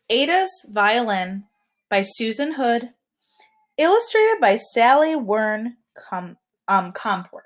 Ada's Violin by Susan Hood, illustrated by Sally Wern Comport.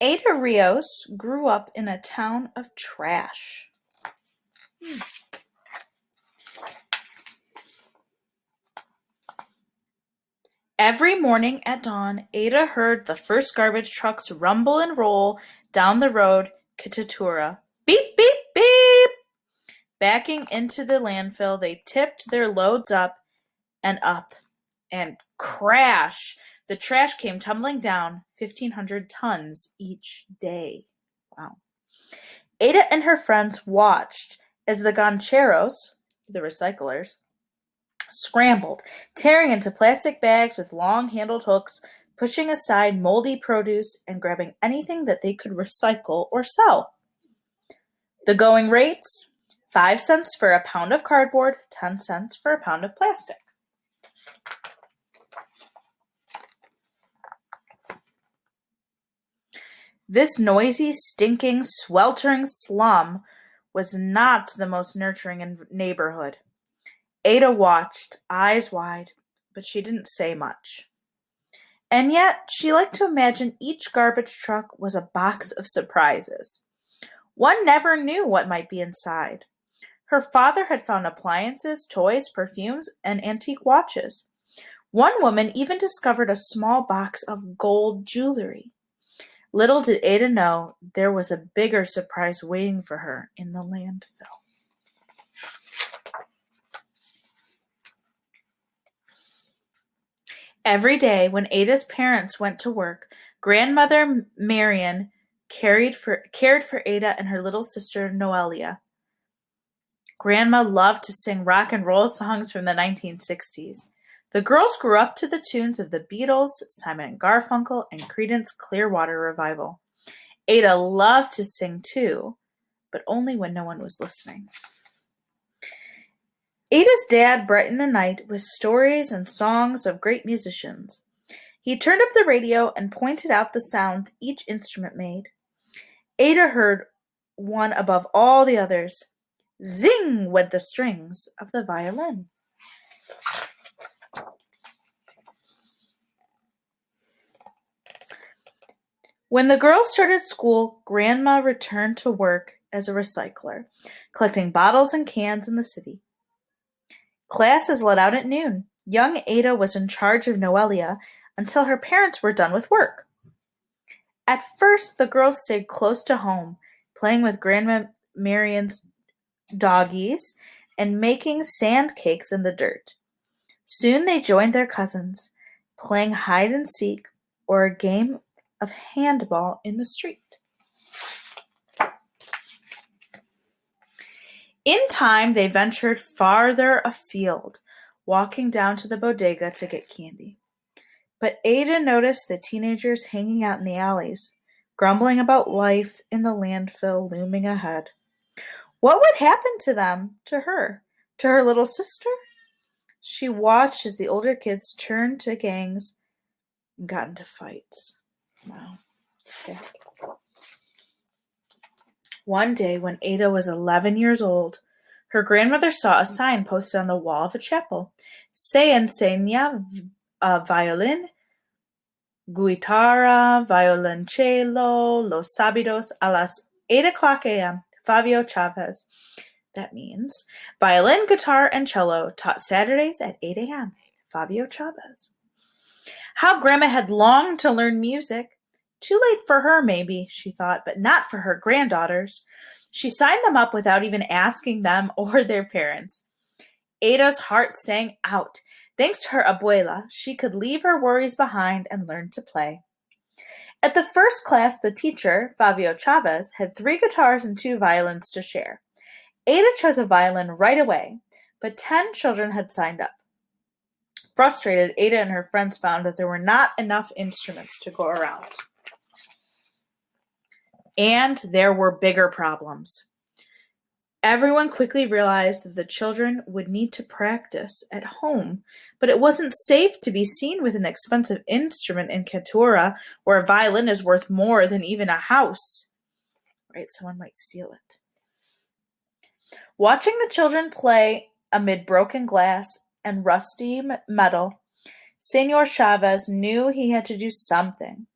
Ada Rios grew up in a town of trash. Every morning at dawn, Ada heard the first garbage trucks rumble and roll down the road Kitatura. Beep, beep, beep! Backing into the landfill, they tipped their loads up, and crash! The trash came tumbling down, 1,500 tons each day. Wow. Ada and her friends watched as the gancheros, the recyclers, scrambled, tearing into plastic bags with long-handled hooks, pushing aside moldy produce, and grabbing anything that they could recycle or sell. The going rates: 5 cents for a pound of cardboard, 10 cents for a pound of plastic. This noisy, stinking, sweltering slum was not the most nurturing neighborhood. Ada watched, eyes wide, but she didn't say much. And yet she liked to imagine each garbage truck was a box of surprises. One never knew what might be inside. Her father had found appliances, toys, perfumes, and antique watches. One woman even discovered a small box of gold jewelry. Little did Ada know there was a bigger surprise waiting for her in the landfill. Every day when Ada's parents went to work, Grandmother Marian cared for Ada and her little sister Noelia. Grandma loved to sing rock and roll songs from the 1960s. The girls grew up to the tunes of the Beatles, Simon and Garfunkel, and Creedence Clearwater Revival. Ada loved to sing too, but only when no one was listening. Ada's dad brightened the night with stories and songs of great musicians. He turned up the radio and pointed out the sounds each instrument made. Ada heard one above all the others. Zing went the strings of the violin. When the girls started school, Grandma returned to work as a recycler, collecting bottles and cans in the city. Classes let out at noon. Young Ada was in charge of Noelia until her parents were done with work. At first, the girls stayed close to home, playing with Grandma Marian's doggies and making sand cakes in the dirt. Soon they joined their cousins, playing hide and seek or a game of handball in the street. In time, they ventured farther afield, walking down to the bodega to get candy. But Ada noticed the teenagers hanging out in the alleys, grumbling about life in the landfill looming ahead. What would happen to them, to her little sister? She watched as the older kids turned to gangs and got into fights. Wow, sad. One day, when Ada was 11 years old, her grandmother saw a sign posted on the wall of a chapel. Se enseña violin, guitarra, violoncello, los sábados a las 8 o'clock a.m. Fabio Chavez. That means violin, guitar, and cello taught Saturdays at 8 a.m. Fabio Chavez. How Grandma had longed to learn music. Too late for her, maybe, she thought, but not for her granddaughters. She signed them up without even asking them or their parents. Ada's heart sang out. Thanks to her abuela, she could leave her worries behind and learn to play. At the first class, the teacher, Fabio Chavez, had 3 guitars and 2 violins to share. Ada chose a violin right away, but 10 children had signed up. Frustrated, Ada and her friends found that there were not enough instruments to go around. And there were bigger problems. Everyone quickly realized that the children would need to practice at home, but it wasn't safe to be seen with an expensive instrument in Katura, where a violin is worth more than even a house. Right? Someone might steal it. Watching the children play amid broken glass and rusty metal, Senor Chavez knew he had to do something.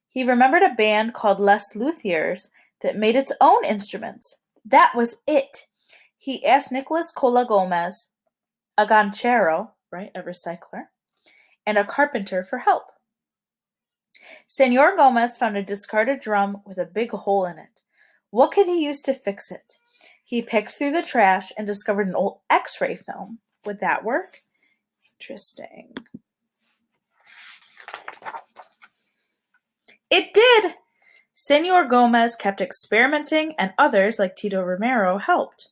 He remembered a band called Les Luthiers that made its own instruments. That was it. He asked Nicolas Cola Gomez, a ganchero, right, a recycler, and a carpenter for help. Senor Gomez found a discarded drum with a big hole in it. What could he use to fix it? He picked through the trash and discovered an old X-ray film. Would that work? Interesting. It did! Senor Gomez kept experimenting, and others, like Tito Romero, helped.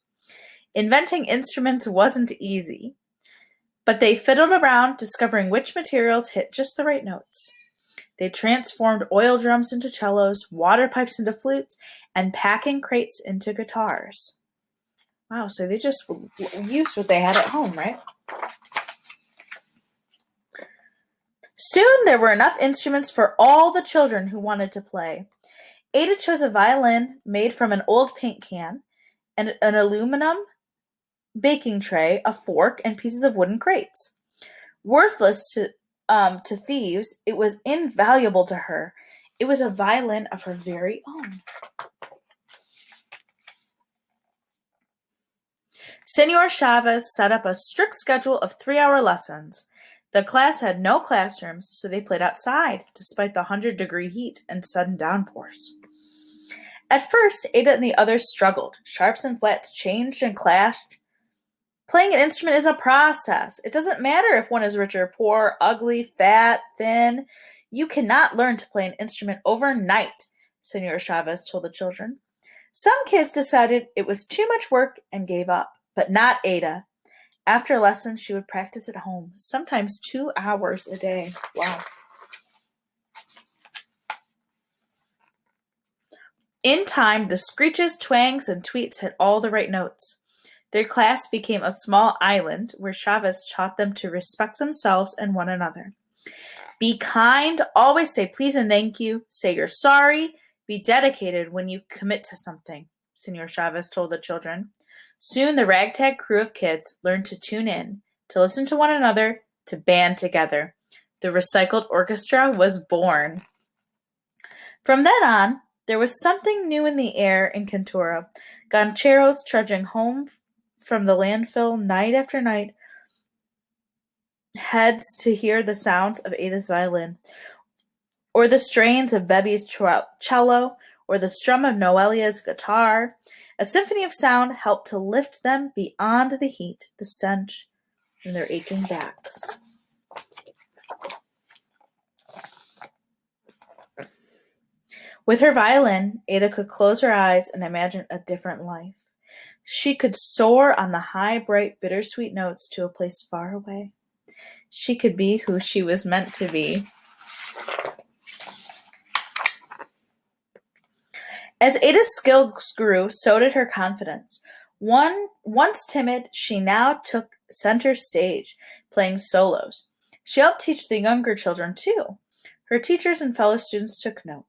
Inventing instruments wasn't easy, but they fiddled around, discovering which materials hit just the right notes. They transformed oil drums into cellos, water pipes into flutes, and packing crates into guitars. Wow, so they just used what they had at home, right? Soon there were enough instruments for all the children who wanted to play. Ada chose a violin made from an old paint can, and an aluminum baking tray, a fork, and pieces of wooden crates. Worthless to thieves, it was invaluable to her. It was a violin of her very own. Senor Chavez set up a strict schedule of 3-hour lessons. The class had no classrooms, so they played outside, despite the 100-degree heat and sudden downpours. At first, Ada and the others struggled. Sharps and flats changed and clashed. Playing an instrument is a process. It doesn't matter if one is rich or poor, ugly, fat, thin. You cannot learn to play an instrument overnight, Senor Chavez told the children. Some kids decided it was too much work and gave up, but not Ada. After lessons, she would practice at home, sometimes 2 hours a day. Wow. In time, the screeches, twangs, and tweets hit all the right notes. Their class became a small island where Chavez taught them to respect themselves and one another. Be kind, always say please and thank you, say you're sorry, be dedicated when you commit to something, Senor Chavez told the children. Soon the ragtag crew of kids learned to tune in, to listen to one another, to band together. The recycled orchestra was born. From then on, there was something new in the air in Cantora. Gancheros trudging home from the landfill night after night, heads to hear the sounds of Ada's violin, or the strains of Bebe's cello, or the strum of Noelia's guitar. A symphony of sound helped to lift them beyond the heat, the stench, and their aching backs. With her violin, Ada could close her eyes and imagine a different life. She could soar on the high, bright, bittersweet notes to a place far away. She could be who she was meant to be. As Ada's skills grew, so did her confidence. Once timid, she now took center stage, playing solos. She helped teach the younger children, too. Her teachers and fellow students took note.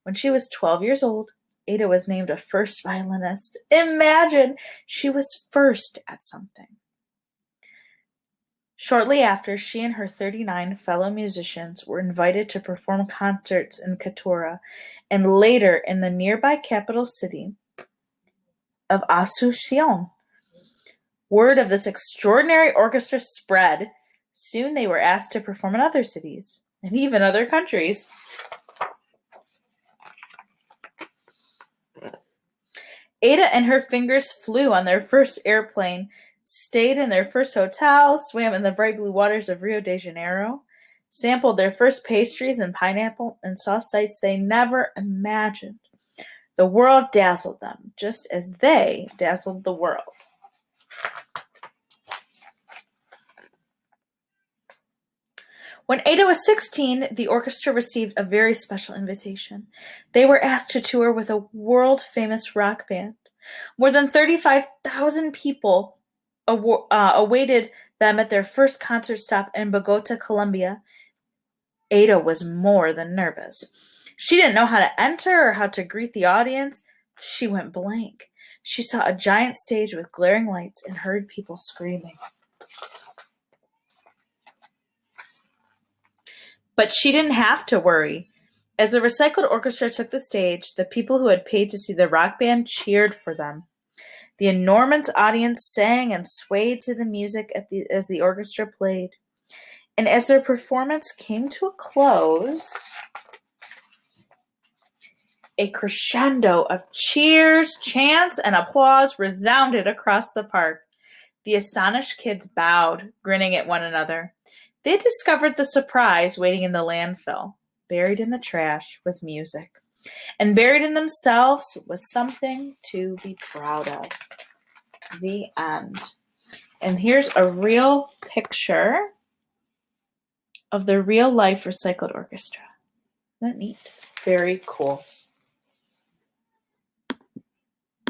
When she was 12 years old, Ada was named a first violinist. Imagine! She was first at something. Shortly after, she and her 39 fellow musicians were invited to perform concerts in Catura and later in the nearby capital city of Asunción. Word of this extraordinary orchestra spread. Soon they were asked to perform in other cities and even other countries. Ada and her fingers flew on their first airplane, stayed in their first hotels, swam in the bright blue waters of Rio de Janeiro, sampled their first pastries and pineapple, and saw sights they never imagined. The world dazzled them, just as they dazzled the world. When Ada was 16, the orchestra received a very special invitation. They were asked to tour with a world-famous rock band. More than 35,000 people awaited them at their first concert stop in Bogota, Colombia. Ada was more than nervous. She didn't know how to enter or how to greet the audience. She went blank. She saw a giant stage with glaring lights and heard people screaming. But she didn't have to worry. As the recycled orchestra took the stage, the people who had paid to see the rock band cheered for them. The enormous audience sang and swayed to the music as the orchestra played. And as their performance came to a close, a crescendo of cheers, chants, and applause resounded across the park. The astonished kids bowed, grinning at one another. They discovered the surprise waiting in the landfill. Buried in the trash was music, and buried in themselves was something to be proud of. The end. And here's a real picture of the real life recycled orchestra. Isn't that neat? Very cool.